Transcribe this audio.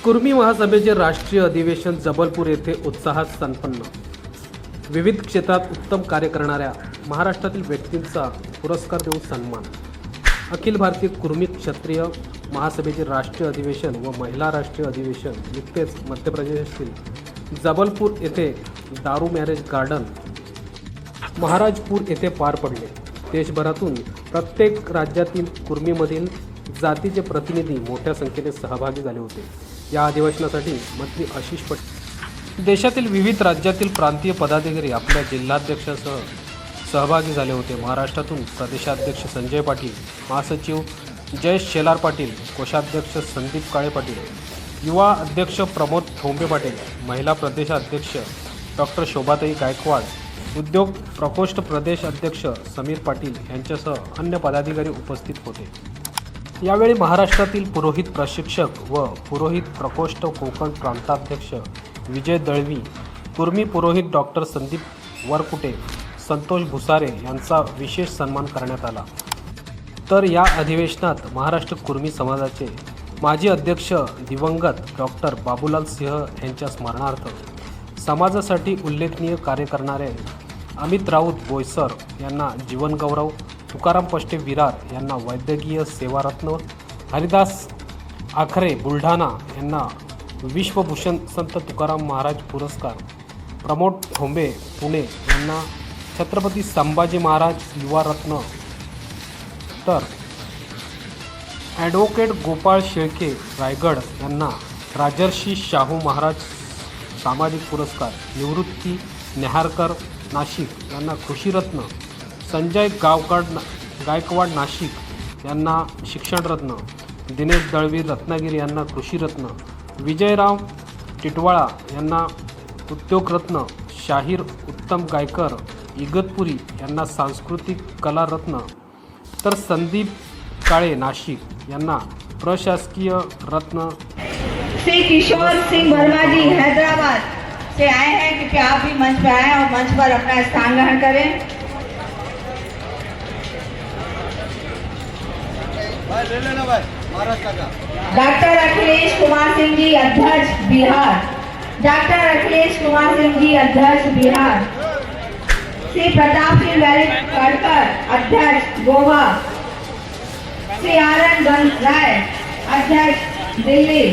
कुर्मी महासभेचे राष्ट्रीय अधिवेशन जबलपूर येथे उत्साहात संपन्न। विविध क्षेत्रात उत्तम कार्य करणाऱ्या महाराष्ट्रातील व्यक्तींचा पुरस्कार देऊन सन्मान। अखिल भारतीय कुर्मी क्षत्रिय महासभेचे राष्ट्रीय अधिवेशन व महिला राष्ट्रीय अधिवेशन नुकतेच मध्य प्रदेशातील जबलपूर येथे दारू मॅरेज गार्डन महाराजपूर येथे पार पडले। देशभरातून प्रत्येक राज्यातील कुर्मीमधील जातीचे प्रतिनिधी मोठ्या संख्येने सहभागी झाले होते। या अधिवेशनासाठी मंत्री आशिष पटेल, देशातील विविध राज्यातील प्रांतीय पदाधिकारी आपल्या जिल्हाध्यक्षासह सहभागी झाले होते। महाराष्ट्रातून प्रदेशाध्यक्ष संजय पाटील, महासचिव जयेश शेलार पाटील, कोषाध्यक्ष संदीप काळे पाटील, युवा अध्यक्ष प्रमोद ठोंबे पाटील, महिला प्रदेशाध्यक्ष डॉक्टर शोभाताई गायकवाड, उद्योग प्रकोष्ठ प्रदेश अध्यक्ष समीर पाटील यांच्यासह अन्य पदाधिकारी उपस्थित होते। यावेळी महाराष्ट्रातील पुरोहित प्रशिक्षक व पुरोहित प्रकोष्ठ कोकण प्रांताध्यक्ष विजय दळवी, कुर्मी पुरोहित डॉक्टर संदीप वरकुटे, संतोष भुसारे यांचा विशेष सन्मान करण्यात आला। तर या अधिवेशनात महाराष्ट्र कुर्मी समाजाचे माजी अध्यक्ष दिवंगत डॉक्टर बाबूलाल सिंह यांच्या स्मरणार्थ समाजासाठी उल्लेखनीय कार्य करणारे अमित राऊत बोईसर यांना जीवनगौरव, तुकाराम पष्टे विरार यांना वैद्यकीय सेवारत्न, हरिदास आखरे बुलढाणा यांना विश्वभूषण संत तुकाराम महाराज पुरस्कार, प्रमोद ठोंबे पुणे यांना छत्रपती संभाजी महाराज युवा रत्न, तर ॲडव्होकेट गोपाळ शेळके रायगड यांना राजर्षी शाहू महाराज सामाजिक पुरस्कार, निवृत्ती नेहारकर नाशिक यांना कृषीरत्न, संजय गायकवाड नाशिक यांना शिक्षणरत्न, दिनेश दळवी रत्नागिरी यांना कृषीरत्न, विजयराव टिटवाळा यांना उद्योगरत्न, शाहीर उत्तम गायकर इगतपुरी यांना सांस्कृतिक कलारत्न, तर संदीप काळे नाशिक यांना प्रशासकीय रत्न। श्री किशोर सिंह वर्मा जी हैदराबाद से आए हैं, कृपया आप भी मंच पर आए और मंच पर अपना स्थान ग्रहण करें। डॉक्टर अखिलेश कुमार सिंह जी अध्यक्ष बिहार, डॉक्टर अखिलेश कुमार सिंह जी अध्यक्ष बिहार, श्री प्रताप सिंह ललितकर अध्यक्ष गोवा, श्री आर एन राय अध्यक्ष दिल्ली।